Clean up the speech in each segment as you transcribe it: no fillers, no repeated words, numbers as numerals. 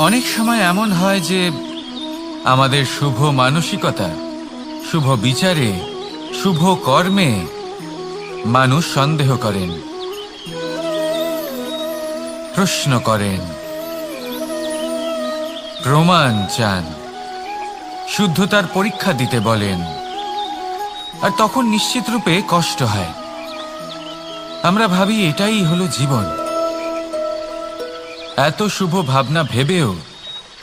অনেক সময় এমন হয় যে আমাদের শুভ মানসিকতা, শুভ বিচারে, শুভ কর্মে মানুষ সন্দেহ করেন, প্রশ্ন করেন, প্রমাণ চান, শুদ্ধতার পরীক্ষা দিতে বলেন, আর তখন নিশ্চিত রূপে কষ্ট হয়। আমরা ভাবি এটাই হলো জীবন। এত শুভ ভাবনা ভেবেও,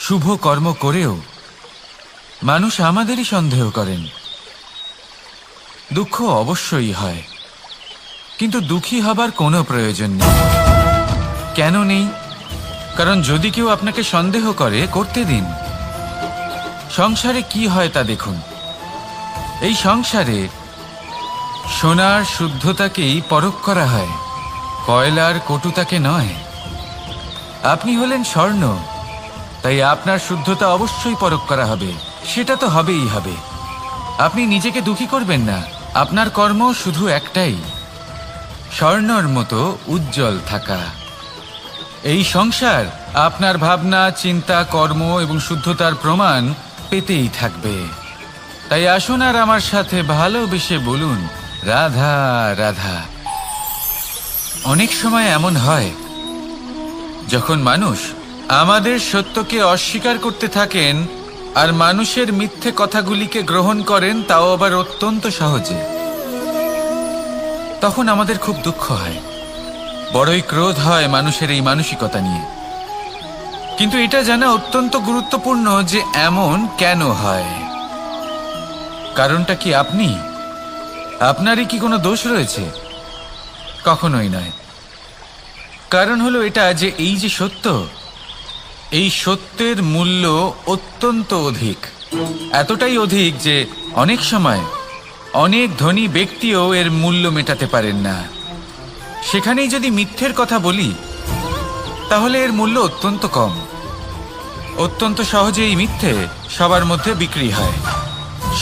শুভ কর্ম করেও মানুষ আমাদেরই সন্দেহ করেন। দুঃখ অবশ্যই হয়, কিন্তু দুঃখী হবার কোনো প্রয়োজন নেই। কেন নেই? কারণ যদি কেউ আপনাকে সন্দেহ করে, করতে দিন। সংসারে কি হয় তা দেখুন। এই সংসারে সোনার শুদ্ধতাকেই পরখ করা হয়, কয়লার কটুতাকে নয়। আপনি হলেন স্বর্ণ, তাই আপনার শুদ্ধতা অবশ্যই পরখ করা হবে। সেটা তো হবেই হবে। আপনি নিজেকে দুঃখী করবেন না। আপনার কর্ম শুধু একটাই, স্বর্ণর মতো উজ্জ্বল থাকা। এই সংসার আপনার ভাবনা, চিন্তা, কর্ম এবং শুদ্ধতার প্রমাণ পেতেই থাকবে। তাই আসুন আর আমার সাথে ভালোবেসে বলুন, রাধা রাধা। অনেক সময় এমন হয় যখন মানুষ আমাদের সত্যকে অস্বীকার করতে থাকেন আর মানুষের মিথ্যে কথাগুলিকে গ্রহণ করেন, তাও আবার অত্যন্ত সহজে। তখন আমাদের খুব দুঃখ হয়, বড়ই ক্রোধ হয় মানুষের এই মানসিকতা নিয়ে। কিন্তু এটা জানা অত্যন্ত গুরুত্বপূর্ণ যে এমন কেন হয়। কারণটা কি আপনি? আপনারই কি কোনো দোষ রয়েছে? কখনোই নয়। কারণ হলো এটা যে এই যে সত্য, এই সত্যের মূল্য অত্যন্ত অধিক। এতটাই অধিক যে অনেক সময় অনেক ধনী ব্যক্তিও এর মূল্য মেটাতে পারেন না। সেখানেই যদি মিথ্যের কথা বলি, তাহলে এর মূল্য অত্যন্ত কম। অত্যন্ত সহজে এই মিথ্যে সবার মধ্যে বিক্রি হয়।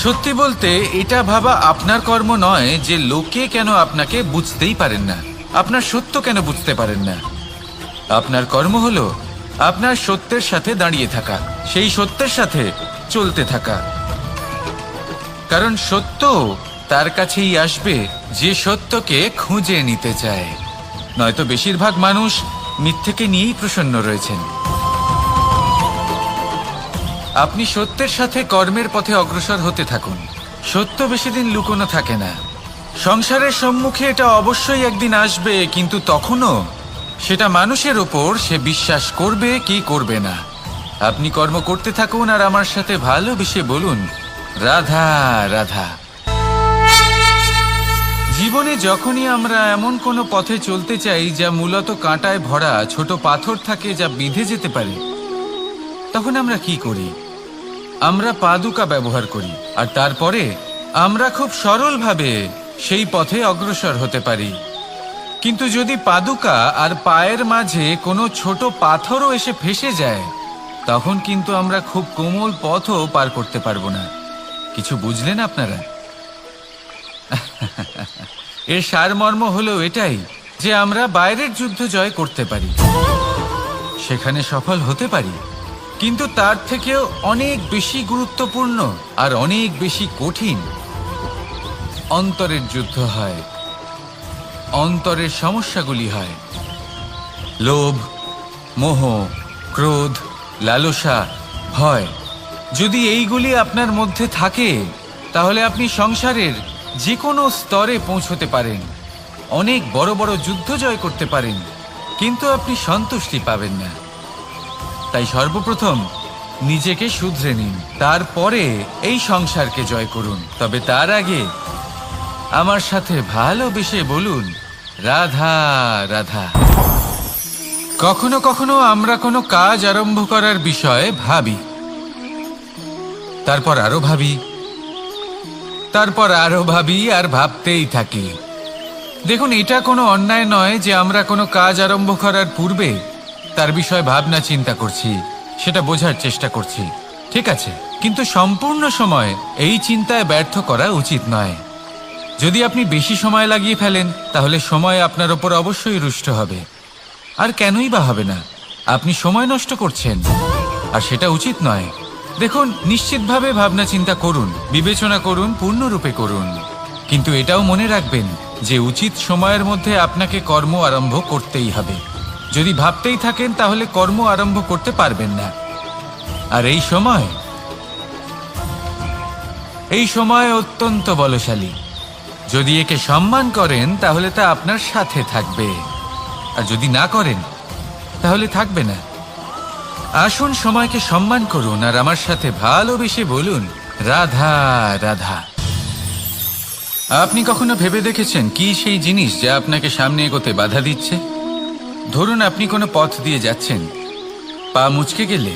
সত্যি বলতে এটা ভাবা আপনার কর্ম নয় যে লোকে কেন আপনাকে বুঝতেই পারেন না, আপনার সত্য কেন বুঝতে পারেন না। আপনার কর্ম হলো আপনার সত্যের সাথে দাঁড়িয়ে থাকা, সেই সত্যের সাথে চলতে থাকা। কারণ সত্য তার কাছেই আসবে যে সত্যকে খুঁজে নিতে চায়। নয়তো বেশিরভাগ মানুষ মিথ্যেকে নিয়েই প্রসন্ন রয়েছেন। আপনি সত্যের সাথে কর্মের পথে অগ্রসর হতে থাকুন। সত্য বেশি দিন লুকোনো থাকে না। সংসারের সম্মুখে এটা অবশ্যই একদিন আসবে, কিন্তু তখনও সেটা মানুষের ওপর সে বিশ্বাস করবে কি করবে না। আপনি কর্ম করতে থাকুন আর আমার সাথে ভালোবেসে বলুন, রাধা রাধা। জীবনে যখনই আমরা এমন কোনো পথে চলতে চাই যা মূলত কাঁটায় ভরা, ছোট পাথর থাকে যা বিঁধে যেতে পারে, তখন আমরা কি করি? আমরা পাদুকা ব্যবহার করি, আর তারপরে আমরা খুব সরলভাবে সেই পথে অগ্রসর হতে পারি। কিন্তু যদি পাদুকা আর পায়ের মাঝে কোনো ছোট পাথরও এসে ফেঁসে যায়, তখন কিন্তু আমরা খুব কোমল পথও পার করতে পারবো না। কিছু বুঝলেন আপনারা? এর সারমর্ম হলো এটাই যে আমরা বাইরের যুদ্ধ জয় করতে পারি, সেখানে সফল হতে পারি, কিন্তু তার থেকেও অনেক বেশি গুরুত্বপূর্ণ আর অনেক বেশি কঠিন অন্তরের যুদ্ধ হয়। অন্তরের সমস্যাগুলি হয় লোভ, মোহ, ক্রোধ, লালসা, ভয়। যদি এইগুলি আপনার মধ্যে থাকে, তাহলে আপনি সংসারের যে কোনো স্তরে পৌঁছতে পারেন, অনেক বড় বড় যুদ্ধ জয় করতে পারেন, কিন্তু আপনি সন্তুষ্টি পাবেন না। তাই সর্বপ্রথম নিজেকে শুধরে নিন, তারপরে এই সংসারকে জয় করুন। তবে তার আগে আমার সাথে ভালোবেসে বলুন, রাধা রাধা। কখনো কখনো আমরা কোনো কাজ আরম্ভ করার বিষয়ে ভাবি, তারপর আরো ভাবি, তারপর আরো ভাবি, আর ভাবতেই থাকি। দেখুন, এটা কোনো অন্যায় নয় যে আমরা কোনো কাজ আরম্ভ করার পূর্বে তার বিষয়ে ভাবনা চিন্তা করছি, সেটা বোঝার চেষ্টা করছি, ঠিক আছে। কিন্তু সম্পূর্ণ সময় এই চিন্তায় ব্যর্থ করা উচিত নয়। যদি আপনি বেশি সময় লাগিয়ে ফেলেন, তাহলে সময় আপনার ওপর অবশ্যই রুষ্ট হবে। আর কেনই বা হবে না? আপনি সময় নষ্ট করছেন, আর সেটা উচিত নয়। দেখুন, নিশ্চিতভাবে ভাবনা চিন্তা করুন, বিবেচনা করুন, পূর্ণরূপে করুন, কিন্তু এটাও মনে রাখবেন যে উচিত সময়ের মধ্যে আপনাকে কর্ম আরম্ভ করতেই হবে। যদি ভাবতেই থাকেন তাহলে কর্ম আরম্ভ করতে পারবেন না। আর এই সময় অত্যন্ত বলশালী। যদি একে সম্মান করেন তাহলে তা আপনার সাথে থাকবে, আর যদি না করেন তাহলে থাকবে না। আসুন সময়কে সম্মান করুন আর আমার সাথে ভালোবেসে বলুন, রাধা রাধা। আপনি কখনো ভেবে দেখেছেন কি সেই জিনিস যা আপনাকে সামনে এগোতে বাধা দিচ্ছে? ধরুন আপনি কোনো পথ দিয়ে যাচ্ছেন, পা মুচকে গেলে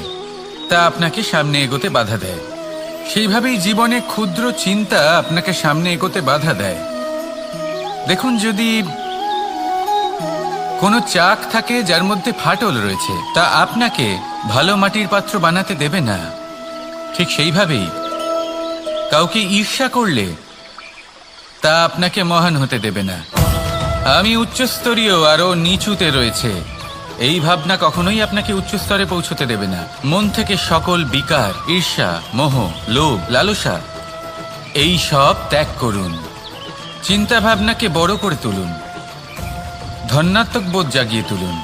তা আপনাকে সামনে এগোতে বাধা দেয়। সেইভাবেই জীবনে ক্ষুদ্র চিন্তা আপনাকে সামনে এগোতে বাধা দেয়। দেখুন, যদি কোনো চাক থাকে যার মধ্যে ফাটল রয়েছে, তা আপনাকে ভালো মাটির পাত্র বানাতে দেবে না। ঠিক সেইভাবেই কাউকে ঈর্ষা করলে তা আপনাকে মহান হতে দেবে না। আমি উচ্চস্তরীয় আরও নিচুতে রয়েছে, এই ভাবনা কখনোই আপনাকে উচ্চ স্তরে পৌঁছতে দেবে না। মন থেকে সকল বিকার, ঈর্ষা, মোহ, লোভ, লালসা এই সব ত্যাগ করুন। চিন্তা ভাবনাকে বড় করে তুলুন, ধন্যাত্মক বোধ জাগিয়ে তুলুন,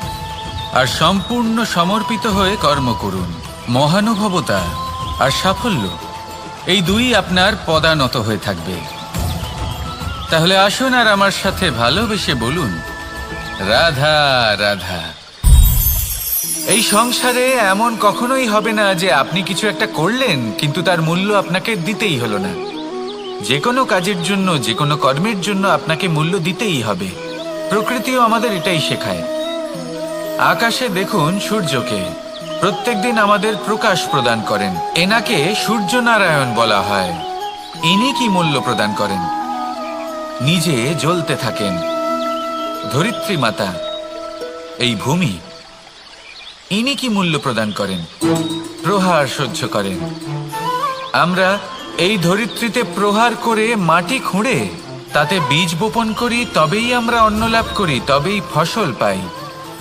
আর সম্পূর্ণ সমর্পিত হয়ে কর্ম করুন। মহানুভবতা আর সাফল্য এই দুই আপনার পদানত হয়ে থাকবে। তাহলে আসুন আর আমার সাথে ভালোবেসে বলুন, রাধা রাধা। এই সংসারে এমন কখনোই হবে না যে আপনি কিছু একটা করলেন কিন্তু তার মূল্য আপনাকে দিতেই হলো না। যে কোনো কাজের জন্য, যে কোনো কর্মের জন্য আপনাকে মূল্য দিতেই হবে। প্রকৃতিও আমাদের এটাই শেখায়। আকাশে দেখুন সূর্যকে, প্রত্যেকদিন আমাদের প্রকাশ প্রদান করেন। এনাকে সূর্যনারায়ণ বলা হয়। ইনি কি মূল্য প্রদান করেন? নিজে জ্বলতে থাকেন। ধরিত্রী মাতা, এই ভূমি, ইনি কি মূল্য প্রদান করেন? প্রহার সহ্য করেন। আমরা এই ধরিত্রীতে প্রহার করে মাটি খুঁড়ে তাতে বীজ বপন করি, তবেই আমরা অন্ন লাভ করি, তবেই ফসল পাই।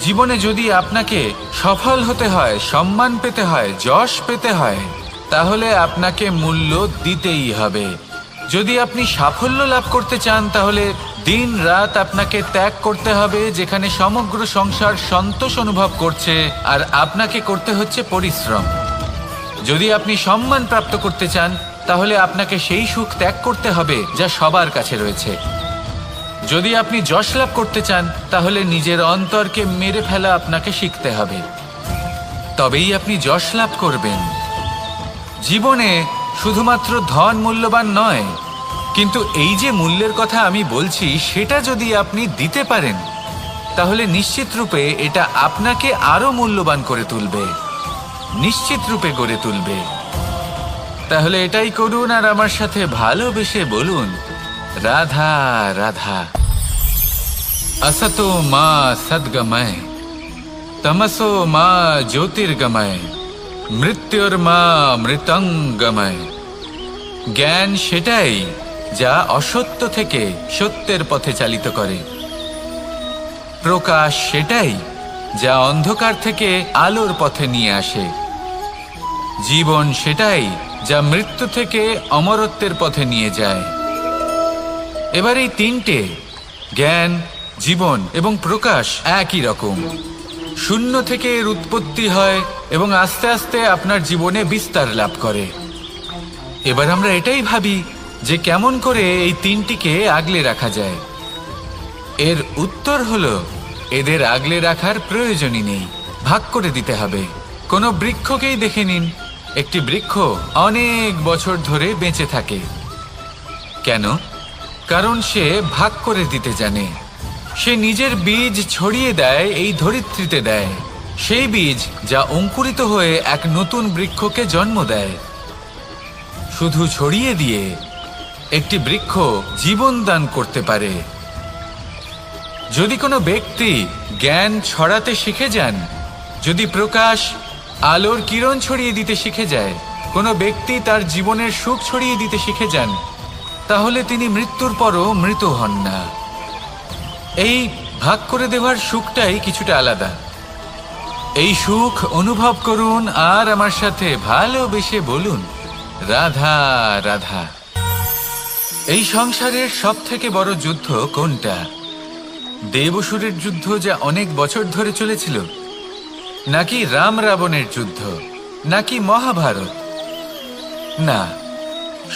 জীবনে যদি আপনাকে সফল হতে হয়, সম্মান পেতে হয়, যশ পেতে হয়, তাহলে আপনাকে মূল্য দিতেই হবে। যদি আপনি সাফল্য লাভ করতে চান তাহলে দিন রাত আপনাকে ত্যাগ করতে হবে, যেখানে সমগ্র সংসার সন্তোষ অনুভব করছে, আর আপনাকে করতে হচ্ছে পরিশ্রম। যদি আপনি সম্মান প্রাপ্ত করতে চান তাহলে আপনাকে সেই সুখ ত্যাগ করতে হবে যা সবার কাছে রয়েছে। যদি আপনি যশ লাভ করতে চান তাহলে নিজের অন্তরকে মেরে ফেলা আপনাকে শিখতে হবে, তবেই আপনি যশ লাভ করবেন। জীবনে শুধুমাত্র ধন মূল্যবান নয়, কিন্তু এই যে মূল্যের কথা আমি বলছি সেটা যদি আপনি দিতে পারেন তাহলে নিশ্চিত রূপে এটা আপনাকে আরো মূল্যবান করে তুলবে, নিশ্চিত রূপে গড়ে তুলবে। তাহলে এটাই করুন আর আমার সাথে ভালোবেসে বলুন, রাধা রাধা। असतो मा सद्गमय, तमसो मा ज्योतिर्गमय, মৃত্যুর্মা মৃতঙ্গময়। জ্ঞান সেটাই যা অসত্য থেকে সত্যের পথে চালিত করে। প্রকাশ সেটাই যা অন্ধকার থেকে আলোর পথে নিয়ে আসে। জীবন সেটাই যা মৃত্যু থেকে অমরত্বের পথে নিয়ে যায়। এবার এই তিনটে, জ্ঞান, জীবন এবং প্রকাশ, একই রকম। শূন্য থেকে এর উৎপত্তি হয় এবং আস্তে আস্তে আপনার জীবনে বিস্তার লাভ করে। এবার আমরা এটাই ভাবি যে কেমন করে এই তিনটিকে আগলে রাখা যায়। এর উত্তর হলো, এদের আগলে রাখার প্রয়োজনই নেই, ভাগ করে দিতে হবে। কোনো বৃক্ষকেই দেখে নিন, একটি বৃক্ষ অনেক বছর ধরে বেঁচে থাকে। কেন? কারণ সে ভাগ করে দিতে জানে। সে নিজের বীজ ছড়িয়ে দেয়, এই ধরিত্রীতে দেয়, সেই বীজ যা অঙ্কুরিত হয়ে এক নতুন বৃক্ষকে জন্ম দেয়। শুধু ছড়িয়ে দিয়ে একটি বৃক্ষ জীবন দান করতে পারে। যদি কোনো ব্যক্তি জ্ঞান ছড়াতে শিখে যান, যদি প্রকাশ, আলোর কিরণ ছড়িয়ে দিতে শিখে যায়, কোনো ব্যক্তি তার জীবনের সুখ ছড়িয়ে দিতে শিখে যান, তাহলে তিনি মৃত্যুর পরও মৃত হন না। এই ভাগ করে দেওয়ার সুখটাই কিছুটা আলাদা। এই সুখ অনুভব করুন আর আমার সাথে ভালোবেসে বলুন, রাধা রাধা। এই সংসারের সব থেকে বড় যুদ্ধ কোনটা? দেব-অসুরের যুদ্ধ, যা অনেক বছর ধরে চলেছিল, নাকি রাম রাবণের যুদ্ধ, নাকি মহাভারত? না,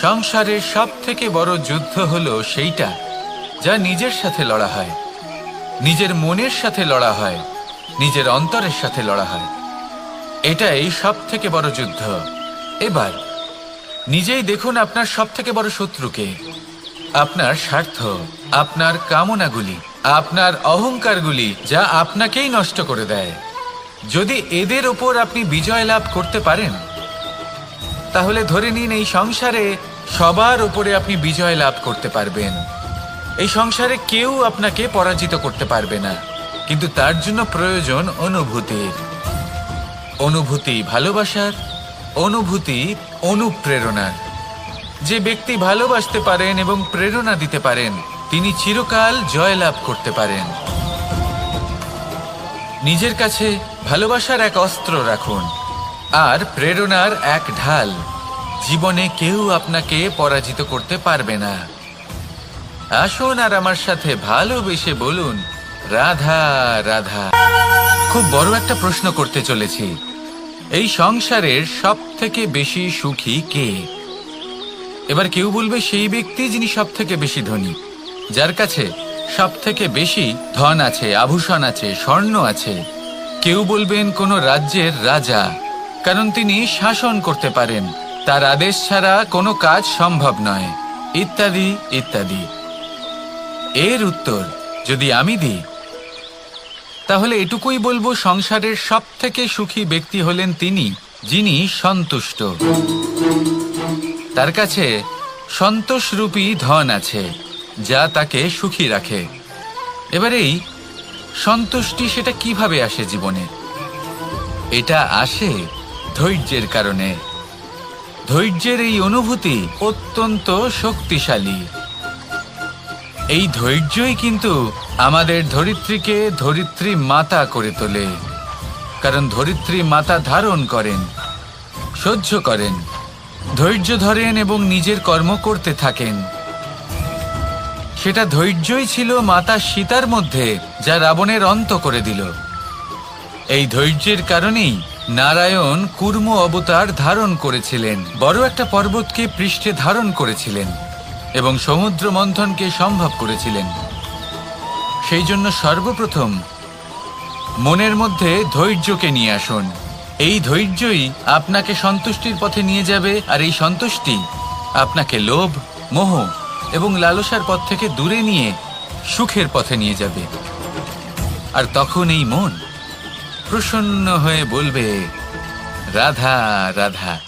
সংসারের সব থেকে বড় যুদ্ধ হলো সেইটা যা নিজের সাথে লড়া হয়, নিজের মনের সাথে লড়া হয়, নিজের অন্তরের সাথে লড়া হয়। এটাই সব থেকে বড় যুদ্ধ। এবার নিজেই দেখুন আপনার সব থেকে বড় শত্রুকে। আপনার স্বার্থ, আপনার কামনাগুলি, আপনার অহংকারগুলি, যা আপনাকেই নষ্ট করে দেয়। যদি এদের ওপর আপনি বিজয় লাভ করতে পারেন, তাহলে ধরে নিন এই সংসারে সবার ওপরে আপনি বিজয় লাভ করতে পারবেন। এই সংসারে কেউ আপনাকে পরাজিত করতে পারবে না। কিন্তু তার জন্য প্রয়োজন অনুভূতির। অনুভূতি ভালোবাসার, অনুভূতি অনুপ্রেরণার। যে ব্যক্তি ভালোবাসতে পারেন এবং প্রেরণা দিতে পারেন, তিনি চিরকাল জয়লাভ করতে পারেন। নিজের কাছে ভালোবাসার এক অস্ত্র রাখুন আর প্রেরণার এক ঢাল। জীবনে কেউ আপনাকে পরাজিত করতে পারবে না। আসুন আর আমার সাথে ভালোবেসে বলুন, রাধা রাধা। খুব বড় একটা প্রশ্ন করতে চলেছি। এই সংসারের সব থেকে বেশি সুখী কে? এবার কেউ বলবে সেই ব্যক্তি যিনি সব থেকে বেশি ধনী, যার কাছে সব থেকে বেশি ধন আছে, আভূষণ আছে, স্বর্ণ আছে। কেউ বলবেন কোনো রাজ্যের রাজা, কারণ তিনি শাসন করতে পারেন, তার আদেশ ছাড়া কোনো কাজ সম্ভব নয়, ইত্যাদি ইত্যাদি। এর উত্তর যদি আমি দিই, তাহলে এটুকুই বলবো, সংসারের সব থেকে সুখী ব্যক্তি হলেন তিনি যিনি সন্তুষ্ট। তার কাছে সন্তোষরূপী ধন আছে, যা তাকে সুখী রাখে। এবার এই সন্তুষ্টি, সেটা কিভাবে আসে জীবনে? এটা আসে ধৈর্যের কারণে। ধৈর্যের এই অনুভূতি অত্যন্ত শক্তিশালী। এই ধৈর্যই কিন্তু আমাদের ধরিত্রীকে ধরিত্রী মাতা করে তোলে। কারণ ধরিত্রী মাতা ধারণ করেন, সহ্য করেন, ধৈর্য ধরেন এবং নিজের কর্ম করতে থাকেন। সেটা ধৈর্যই ছিল মাতা সীতার মধ্যে, যা রাবণের অন্ত করে দিল। এই ধৈর্যের কারণেই নারায়ণ কুর্ম অবতার ধারণ করেছিলেন, বড় একটা পর্বতকে পৃষ্ঠে ধারণ করেছিলেন এবং সমুদ্র মন্থনকে সম্ভব করেছিলেন। সেই জন্য সর্বপ্রথম মনের মধ্যে ধৈর্যকে নিয়ে আসুন। এই ধৈর্যই আপনাকে সন্তুষ্টির পথে নিয়ে যাবে, আর এই সন্তুষ্টি আপনাকে লোভ, মোহ এবং লালসার পথ থেকে দূরে নিয়ে সুখের পথে নিয়ে যাবে। আর তখন এই মন প্রসন্ন হয়ে বলবে, রাধা রাধা।